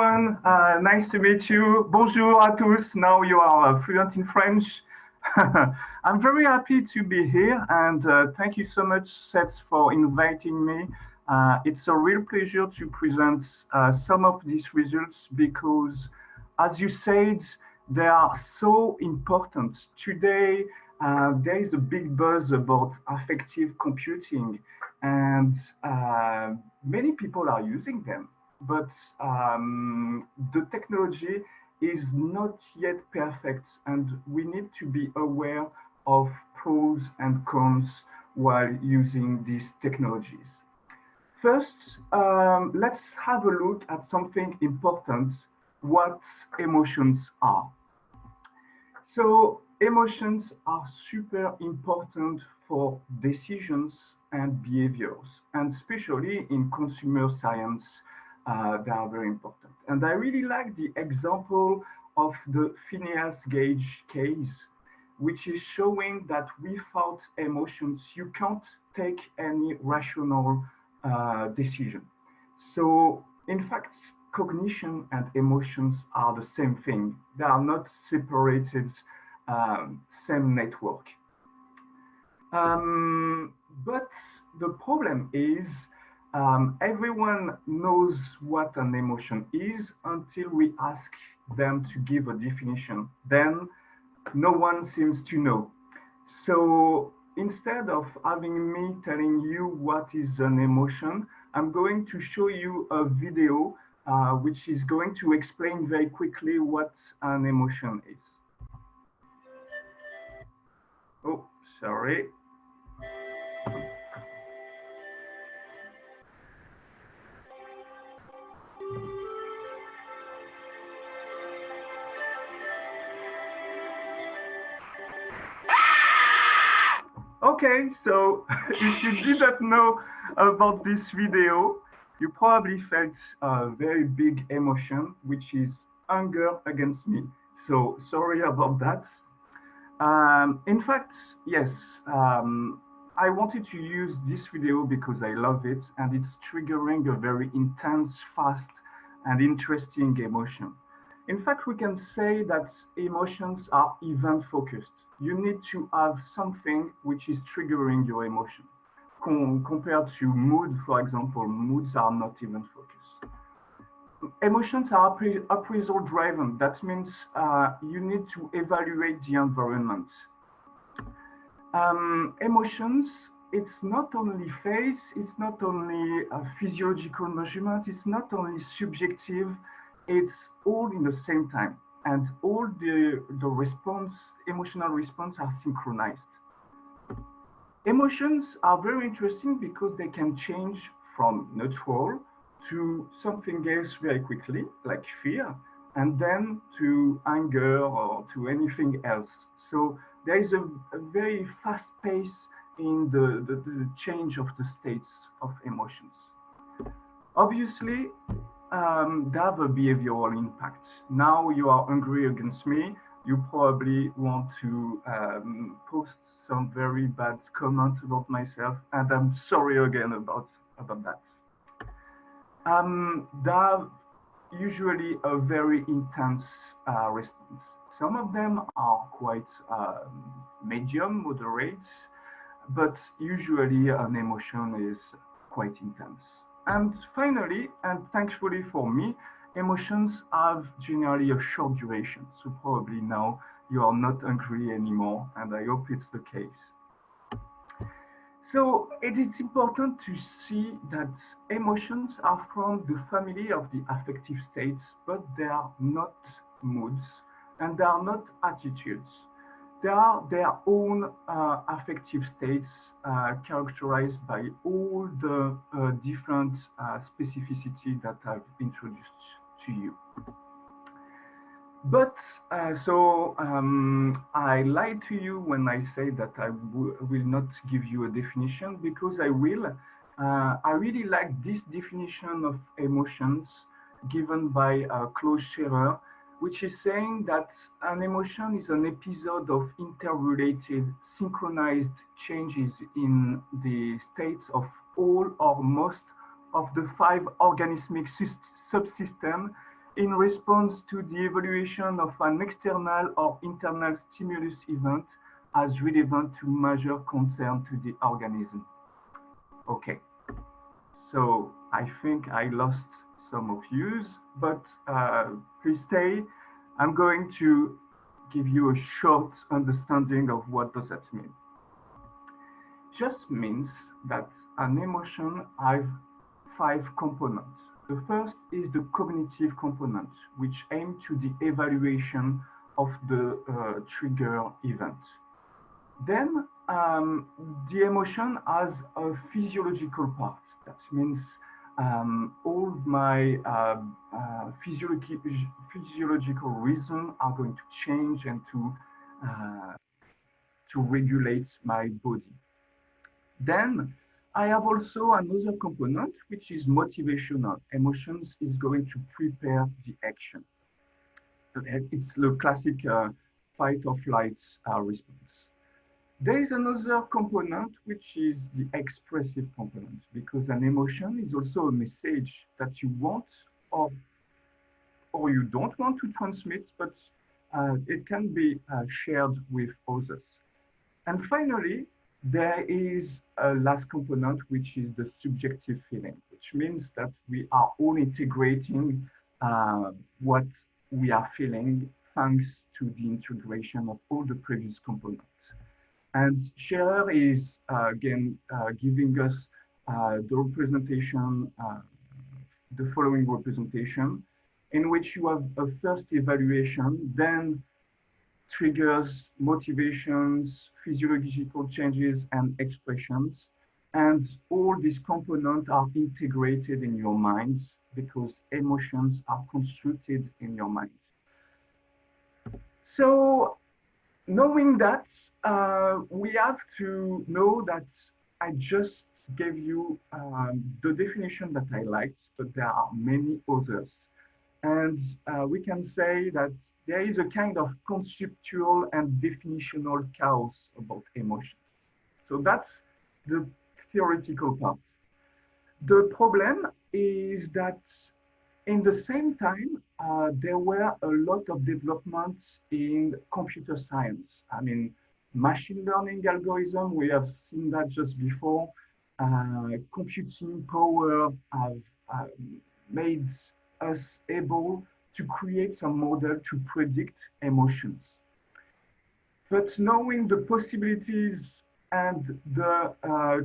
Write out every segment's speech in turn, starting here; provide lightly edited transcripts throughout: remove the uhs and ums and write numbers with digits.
everyone. Nice to meet you. Bonjour à tous. Now you are fluent in French. I'm very happy to be here and thank you so much, Seth, for inviting me. It's a real pleasure to present some of these results because, as you said, they are so important. Today, there is a big buzz about affective computing, and many people are using them, but the technology is not yet perfect, and we need to be aware of pros and cons while using these technologies. First, let's have a look at something important, what emotions are. So emotions are super important for decisions and behaviors, and especially in consumer science, they are very important. And I really like the example of the Phineas Gage case, which is showing that without emotions, you can't take any rational decision. So, in fact, cognition and emotions are the same thing. They are not separated, same network. But the problem is everyone knows what an emotion is until we ask them to give a definition. Then no one seems to know. So instead of having me telling you what is an emotion, I'm going to show you a video which is going to explain very quickly what an emotion is. Oh, sorry. Okay, so if you didn't know about this video, you probably felt a very big emotion, which is anger against me. So sorry about that. In fact, yes, I wanted to use this video because I love it and it's triggering a very intense, fast, and interesting emotion. In fact, we can say that emotions are event focused. You need to have something which is triggering your emotion. Compared to mood, for example, moods are not event focused. Emotions are appraisal driven. That means you need to evaluate the environment. Emotions, it's not only face, it's not only a physiological measurement, it's not only subjective, it's all in the same time. And all the response, emotional response are synchronized. Emotions are very interesting because they can change from neutral to something else very quickly, like fear, and then to anger or to anything else. So there is a very fast pace in the change of the states of emotions. Obviously, they have a behavioral impact. Now you are angry against me, you probably want to post some very bad comment about myself, and I'm sorry again about that. They have usually a very intense response. Some of them are quite medium, moderate, but usually an emotion is quite intense. And finally, and thankfully for me, emotions have generally a short duration. So probably now you are not angry anymore, and I hope it's the case. So it is important to see that emotions are from the family of the affective states, but they are not moods and they are not attitudes. They are their own affective states characterized by all the different specificity that I've introduced to you. But I lied to you when I say that I will not give you a definition because I will. I really like this definition of emotions given by Claude Scherer, which is saying that an emotion is an episode of interrelated, synchronized changes in the states of all or most of the 5 organismic subsystems in response to the evaluation of an external or internal stimulus event as relevant to measure concern to the organism. Okay, so I think I lost some of you, but please stay. I'm going to give you a short understanding of what does that mean. Just means that an emotion has 5 components. The first is the cognitive component, which aims to the evaluation of the trigger event. Then the emotion has a physiological part. That means all my physiological reasons are going to change and to regulate my body. Then I have also another component, which is motivational. Emotions is going to prepare the action. It's the classic fight or flight response. There is another component, which is the expressive component, because an emotion is also a message that you want or you don't want to transmit, but it can be shared with others. And finally, there is a last component, which is the subjective feeling, which means that we are all integrating what we are feeling thanks to the integration of all the previous components. And Scherer is again giving us the representation, the following representation, in which you have a first evaluation, then triggers, motivations, physiological changes, and expressions. And all these components are integrated in your mind because emotions are constructed in your mind. So knowing that, we have to know that I just gave you the definition that I liked, but there are many others. And we can say that there is a kind of conceptual and definitional chaos about emotions. So that's the theoretical part. The problem is that in the same time, there were a lot of developments in computer science. I mean, machine learning algorithm, we have seen that just before. Computing power have made us able to create some model to predict emotions. But knowing the possibilities and the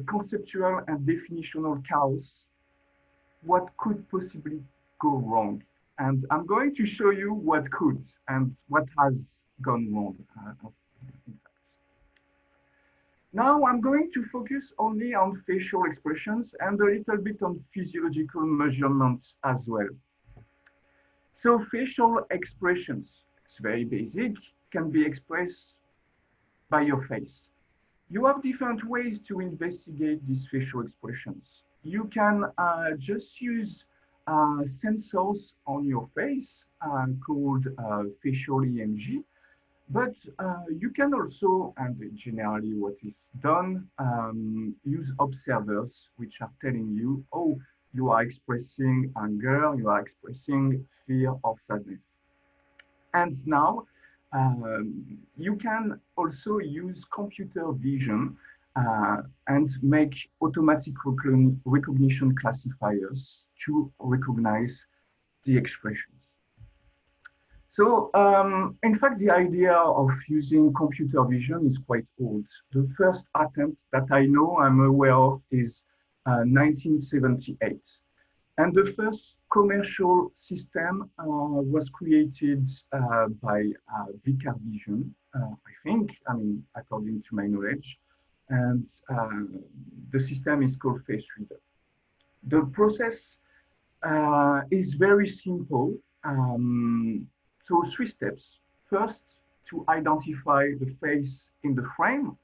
conceptual and definitional chaos, what could possibly go wrong? And I'm going to show you what could and what has gone wrong. Now I'm going to focus only on facial expressions and a little bit on physiological measurements as well. So facial expressions, it's very basic, can be expressed by your face. You have different ways to investigate these facial expressions. You can just use sensors on your face called facial EMG, but you can also, and generally what is done, use observers which are telling you, oh, you are expressing anger, you are expressing fear or sadness. And now you can also use computer vision and make automatic recognition classifiers to recognize the expressions. So, in fact, the idea of using computer vision is quite old. The first attempt that I know, I'm aware of, is 1978. And the first commercial system was created by Vicar Vision, I think, I mean, according to my knowledge. And the system is called Face Reader. The process is very simple. So 3 steps. First, to identify the face in the frame.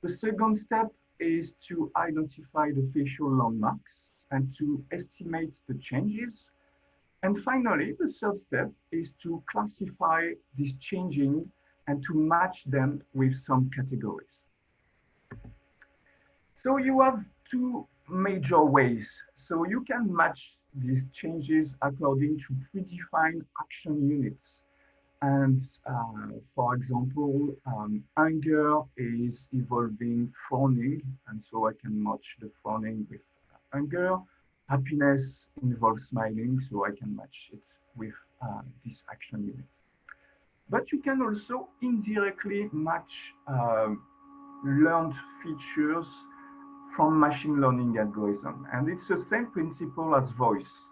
The second step is to identify the facial landmarks and to estimate the changes. And finally, the third step is to classify this changing and to match them with some categories. So you have 2 major ways. So you can match these changes according to predefined action units. And for example, anger is evolving frowning, and so I can match the frowning with anger. Happiness involves smiling, so I can match it with this action unit. But you can also indirectly match learned features from machine learning algorithm. And it's the same principle as voice.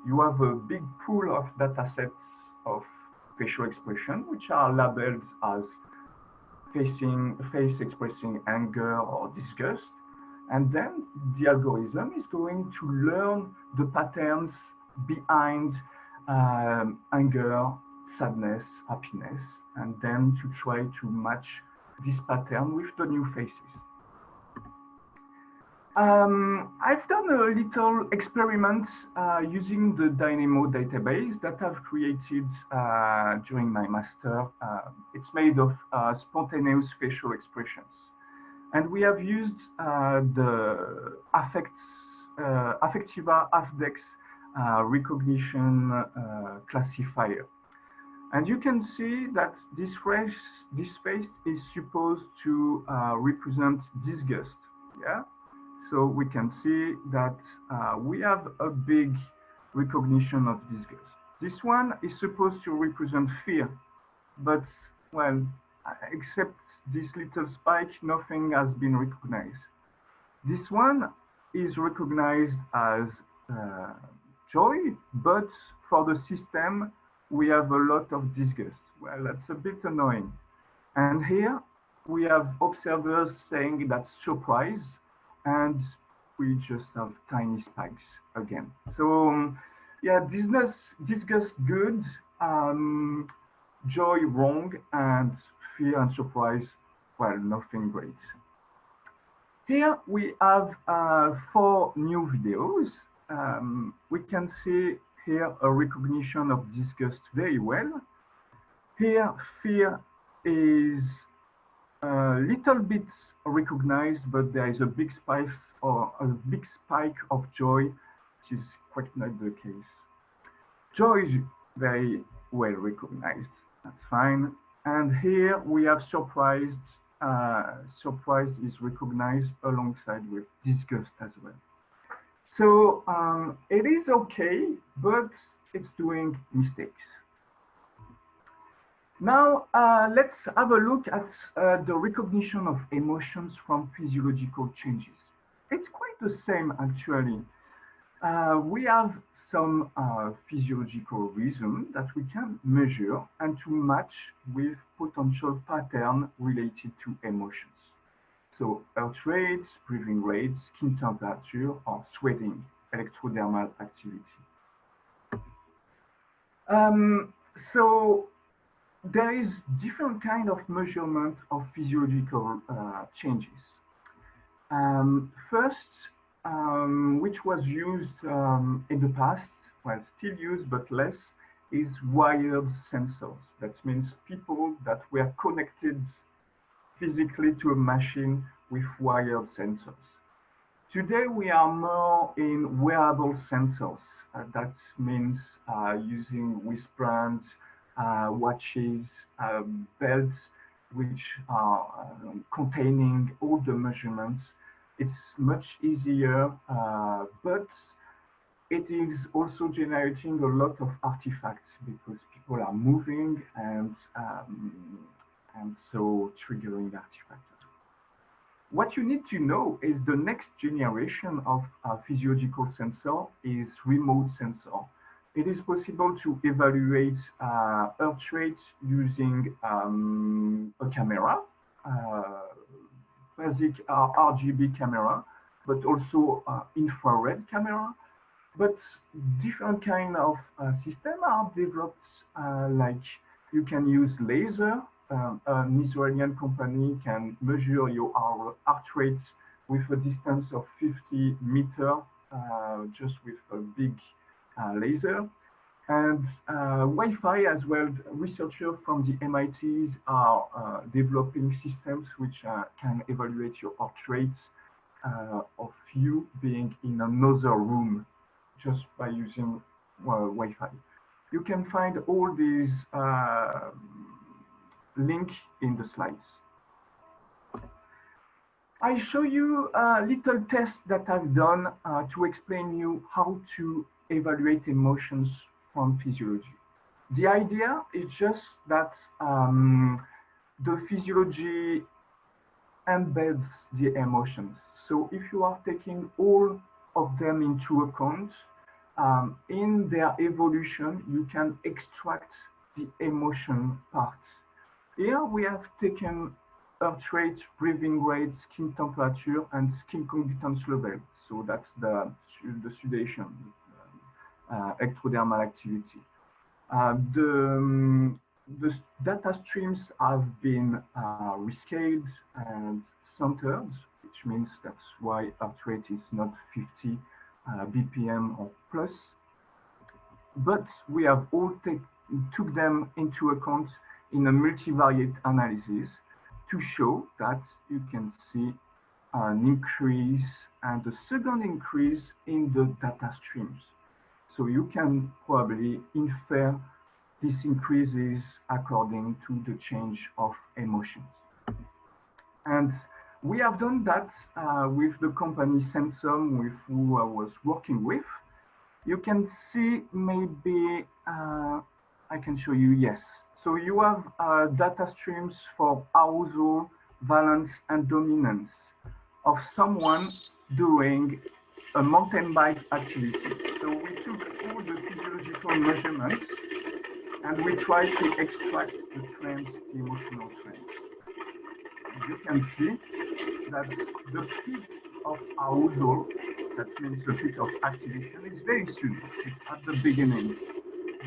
You have a big pool of data sets of facial expression, which are labeled as face expressing anger or disgust. And then the algorithm is going to learn the patterns behind anger, sadness, happiness, and then to try to match this pattern with the new faces. I've done a little experiment using the Dynamo database that I've created during my master. It's made of spontaneous facial expressions. And we have used the Affectiva Affdex recognition classifier. And you can see that this face is supposed to represent disgust. Yeah. So we can see that we have a big recognition of disgust. This one is supposed to represent fear, but well, except this little spike, nothing has been recognized. This one is recognized as uh, joy, but for the system, we have a lot of disgust. Well, that's a bit annoying. And here we have observers saying that's surprise, and we just have tiny spikes again. So yeah, disgust good, um, joy wrong, and fear and surprise, well, nothing great. Here we have four new videos. We can see here a recognition of disgust very well. Here, fear is a little bit recognized, but there is a big spike of joy, which is quite not the case. Joy is very well recognized. That's fine. And here we have surprised. Surprise is recognized alongside with disgust as well. So it is okay, but it's doing mistakes. Now, let's have a look at the recognition of emotions from physiological changes. It's quite the same, actually. We have some physiological rhythm that we can measure and to match with potential pattern related to emotions. So heart rates, breathing rates, skin temperature, or sweating, electrodermal activity. So there is different kind of measurement of physiological changes. First, which was used in the past, well, still used but less, is wired sensors. That means people that were connected physically to a machine with wired sensors. Today, we are more in wearable sensors. That means using wristbands, watches, belts, which are containing all the measurements. It's much easier, but it is also generating a lot of artifacts because people are moving and so triggering artifacts. What you need to know is the next generation of physiological sensor is remote sensor. It is possible to evaluate heart rate using a camera, basic RGB camera, but also infrared camera. But different kind of system are developed, like you can use laser. An Israeli company can measure your heart rate with a distance of 50 meters, just with a big laser. And Wi-Fi as well. Researchers from the MITs are developing systems which can evaluate your heart rate of you being in another room. just by using Wi-Fi. You can find all these link in the slides. I show you a little test that I've done to explain you how to evaluate emotions from physiology. The idea is just that the physiology embeds the emotions. So if you are taking all of them into account, in their evolution, you can extract the emotion part. Here we have taken heart rate, breathing rate, skin temperature, and skin conductance level. So that's the sudation, ectodermal activity. The data streams have been rescaled and centered, which means that's why heart rate is not 50 BPM or plus. But we have all took them into account in a multivariate analysis to show that you can see an increase and a second increase in the data streams. So you can probably infer these increases according to the change of emotions. And we have done that with the company Sensum, with who I was working with. You can see maybe, I can show you, yes. So you have data streams for arousal, valence, and dominance of someone doing a mountain bike activity. So we took all the physiological measurements and we tried to extract the trends, the emotional trends. You can see that the peak of arousal, that means the peak of activation, is very soon. It's at the beginning.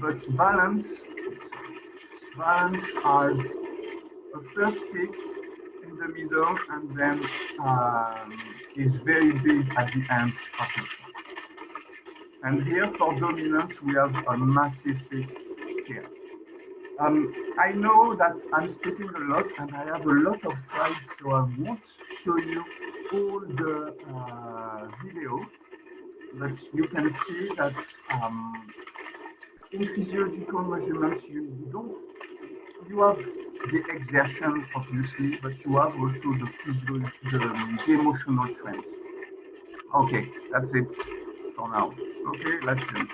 But valence has a first peak in the middle and then is very big at the end of it. And here for dominance, we have a massive peak here. I know that I'm speaking a lot and I have a lot of slides, so I won't show you all the video, but you can see that in physiological measurements, you have the exertion, obviously, but you have also the emotional trends. Okay, that's it for now. Okay, let's do.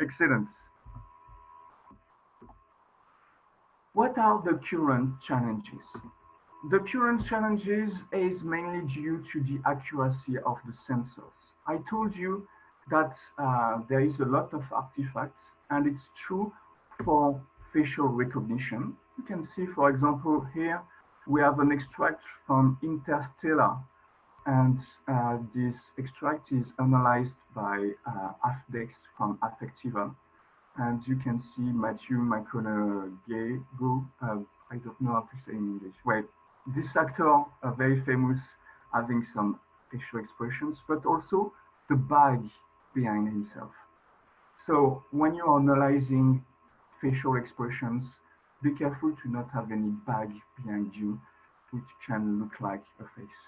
Excellent. What are the current challenges? The current challenges is mainly due to the accuracy of the sensors. I told you that there is a lot of artifacts, and it's true for facial recognition. You can see, for example, here we have an extract from Interstellar, and this extract is analyzed by Afdex from Affectiva. And you can see Matthew McConaughey, I don't know how to say in English. Well, this actor, very famous, having some facial expressions, but also the bag behind himself. So when you are analyzing facial expressions, be careful to not have any bag behind you, which can look like a face.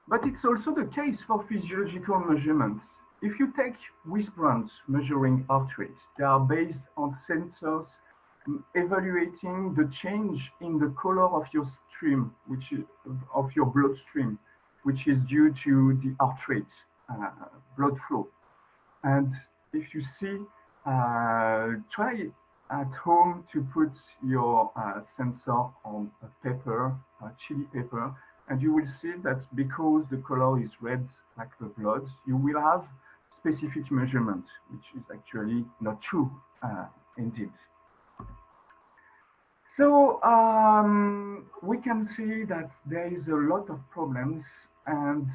But it's also the case for physiological measurements. If you take wristbands measuring heart rate, they are based on sensors evaluating the change in the color of your stream, which is of your bloodstream, which is due to the heart rate, blood flow. And if you see, try at home to put your sensor on a pepper, chili pepper, and you will see that because the color is red like the blood, you will have specific measurement, which is actually not true indeed. So we can see that there is a lot of problems, and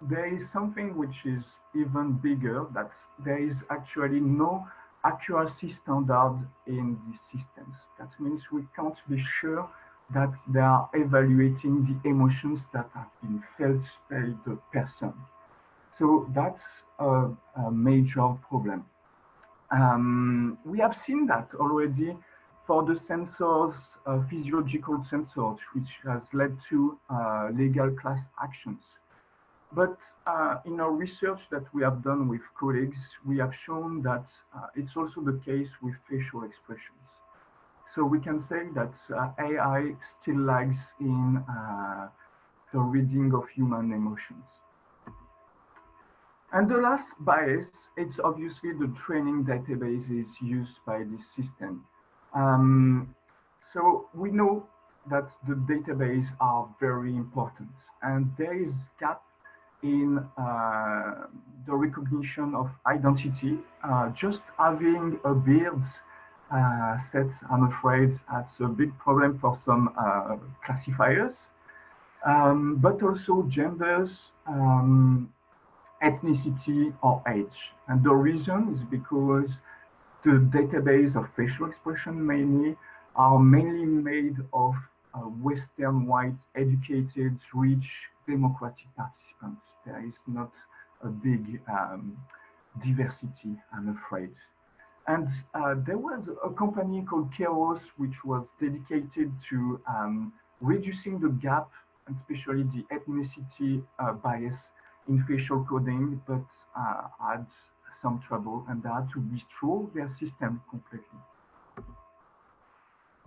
there is something which is even bigger, that there is actually no accuracy standard in these systems. That means we can't be sure that they are evaluating the emotions that have been felt by the person. So that's a major problem. We have seen that already for the sensors, physiological sensors, which has led to legal class actions. But in our research that we have done with colleagues, we have shown that it's also the case with facial expressions. So we can say that AI still lags in the reading of human emotions. And the last bias, it's obviously the training databases used by this system. So we know that the database are very important, and there is gap in the recognition of identity. Just having a beard set, I'm afraid, that's a big problem for some classifiers, but also genders, ethnicity, or age. And the reason is because the database of facial expression mainly are mainly made of Western, white, educated, rich, democratic participants. There is not a big diversity, I'm afraid. And there was a company called Keros, which was dedicated to reducing the gap, and especially the ethnicity bias in facial coding, but had some trouble and they had to withdraw their system completely.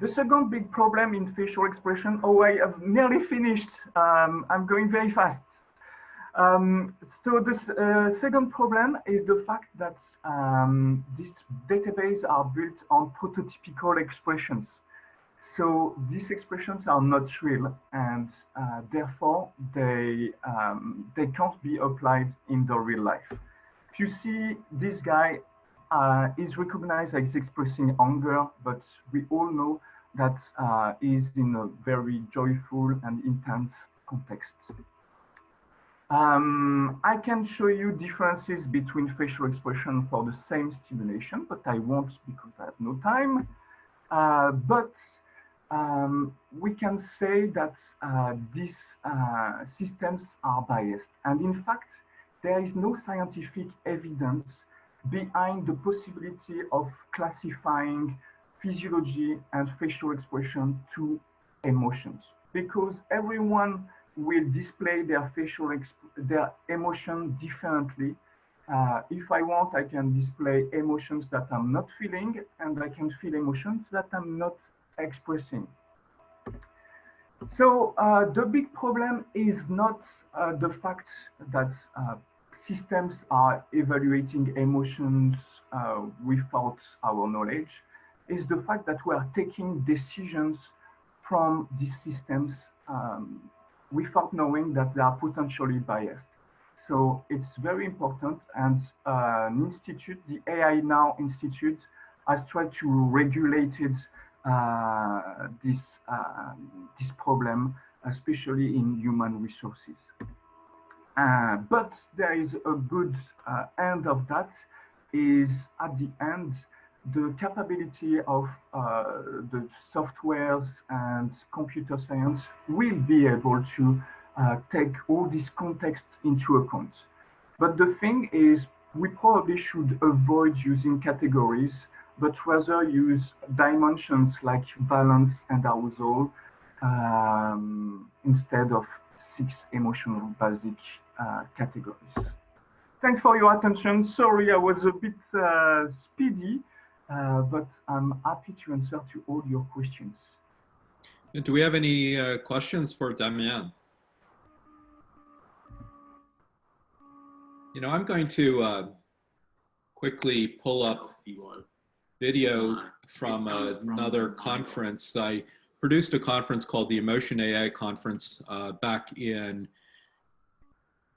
The second big problem in facial expression, oh, I have nearly finished. I'm going very fast. So the second problem is the fact that these databases are built on prototypical expressions. So these expressions are not real, and therefore they can't be applied in the real life. If you see this guy is recognized as expressing anger, but we all know that is in a very joyful and intense context. I can show you differences between facial expression for the same stimulation, but I won't because I have no time. But we can say that these systems are biased. And in fact, there is no scientific evidence behind the possibility of classifying physiology and facial expression to emotions, because everyone will display their emotion differently. If I want, I can display emotions that I'm not feeling, and I can feel emotions that I'm not expressing. So the big problem is not the fact that systems are evaluating emotions without our knowledge, is the fact that we are taking decisions from these systems without knowing that they are potentially biased. So it's very important, and an institute, the AI Now Institute, has tried to regulate it, this problem, especially in human resources. But there is a good end of that, is at the end, the capability of the softwares and computer science will be able to take all this context into account. But the thing is, we probably should avoid using categories, but rather use dimensions like valence and arousal instead of 6 emotional basic categories. Thanks for your attention. Sorry, I was a bit speedy, but I'm happy to answer to all your questions. Do we have any questions for Damien? You know, I'm going to quickly pull up video from another conference. I produced a conference called the Emotion AI Conference back in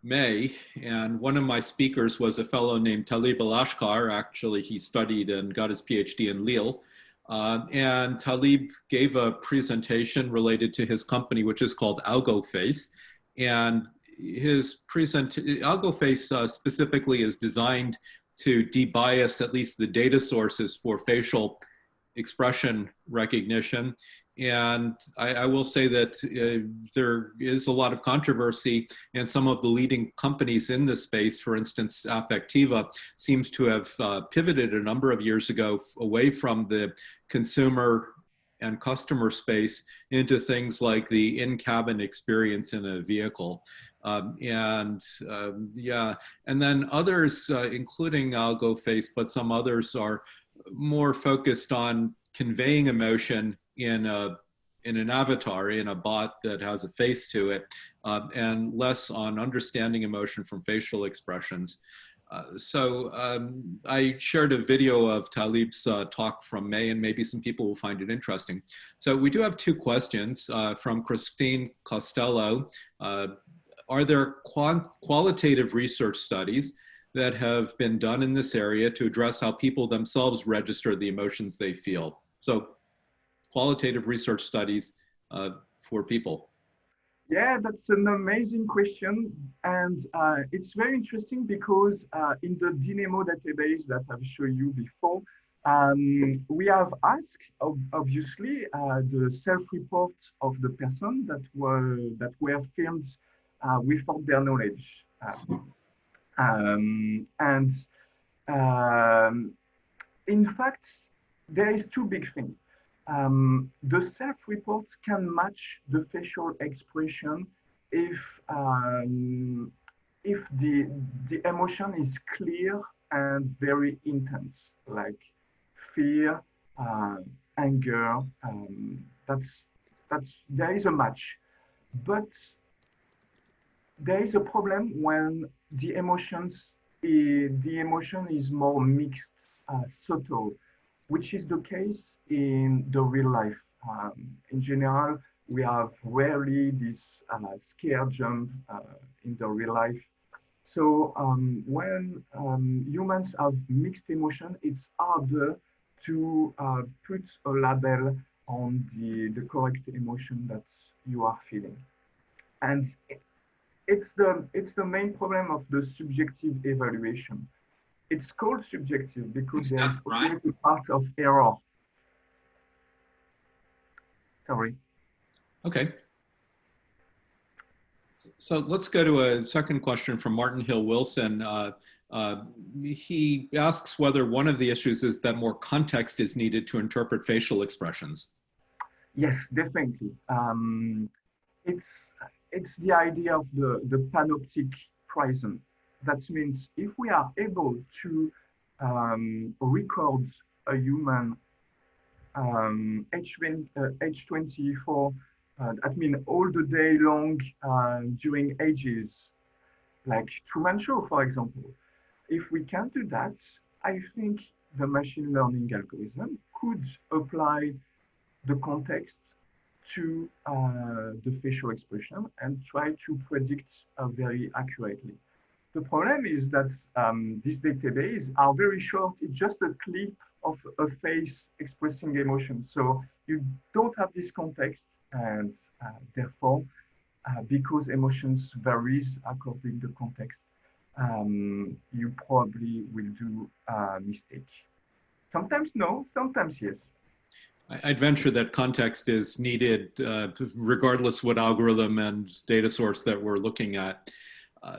May, and one of my speakers was a fellow named Talib Al-Ashkar. Actually, he studied and got his PhD in Lille. And Talib gave a presentation related to his company, which is called AlgoFace. And his AlgoFace specifically is designed to debias at least the data sources for facial expression recognition. And I will say that there is a lot of controversy, and some of the leading companies in this space, for instance, Affectiva, seems to have pivoted a number of years ago away from the consumer and customer space into things like the in-cabin experience in a vehicle. Yeah, and then others, including I'll go face, but some others are more focused on conveying emotion in an avatar, in a bot that has a face to it, and less on understanding emotion from facial expressions. I shared a video of Talib's talk from May, and maybe some people will find it interesting. So we do have two questions from Christine Costello. Are there qualitative research studies that have been done in this area to address how people themselves register the emotions they feel? So qualitative research studies for people. Yeah, that's an amazing question. And it's very interesting because in the Dynamo database that I've shown you before, we have asked, obviously, the self-report of the person that were filmed without their knowledge. And in fact, there is two big things. The self-report can match the facial expression if the emotion is clear and very intense, like fear, uh, anger. That's there is a match, but there is a problem when the emotion is more mixed, subtle, which is the case in the real life. In general, we have rarely this scare jump in the real life. So when humans have mixed emotion, it's harder to put a label on the correct emotion that you are feeling. And it's the main problem of the subjective evaluation. It's called subjective because there is always a part of error. Sorry. Okay. So let's go to a second question from Martin Hill Wilson. He asks whether one of the issues is that more context is needed to interpret facial expressions. Yes, definitely. It's it's the idea of the panoptic prism. That means if we are able to record a human age 24, that means all the day long during ages, like Truman Show, for example. If we can do that, I think the machine learning algorithm could apply the context to the facial expression and try to predict very accurately. The problem is that these databases are very short. It's just a clip of a face expressing emotion. So you don't have this context, and therefore, because emotions varies according to context, you probably will do a mistake. Sometimes no, sometimes yes. I'd venture that context is needed regardless what algorithm and data source that we're looking at.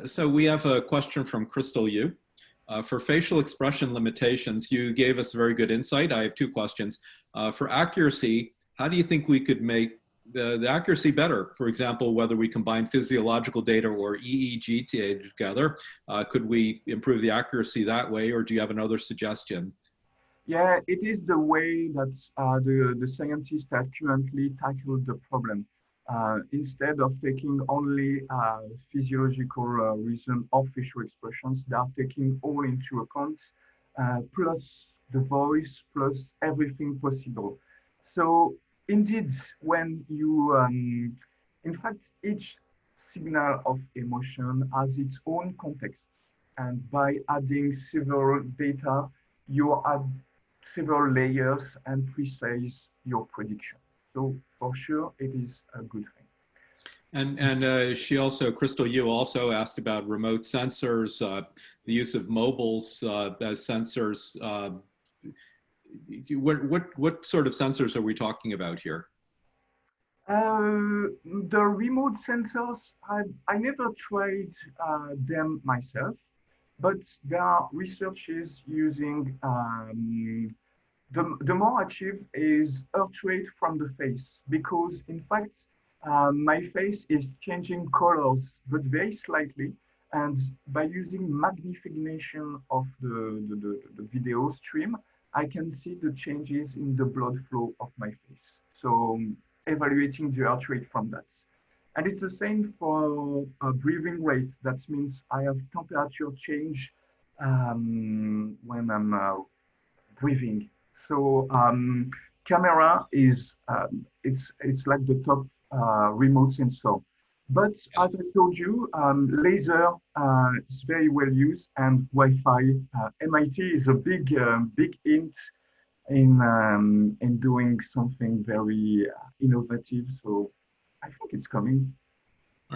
So we have a question from Crystal Yu. For facial expression limitations, you gave us very good insight. I have two questions. For accuracy, how do you think we could make the accuracy better? For example, whether we combine physiological data or EEG data together, could we improve the accuracy that way, or do you have another suggestion? Yeah, it is the way that the scientists have currently tackled the problem. Instead of taking only physiological reason of facial expressions, they are taking all into account, plus the voice, plus everything possible. So indeed, when you, in fact, each signal of emotion has its own context. And by adding several data, you add several layers and precise your prediction. So for sure, it is a good thing. And she also, Crystal Yu also asked about remote sensors, the use of mobiles as sensors. What sort of sensors are we talking about here? The remote sensors, I never tried them myself, but there are researchers using the more achieved is heart rate from the face because in fact my face is changing colors, but very slightly. And by using magnification of the video stream, I can see the changes in the blood flow of my face. So evaluating the heart rate from that. And it's the same for breathing rate. That means I have temperature change when I'm breathing. So camera is it's like the top remote sensor. But as I told you, laser is very well used, and Wi-Fi. MIT is a big hint in doing something very innovative. So I think it's coming.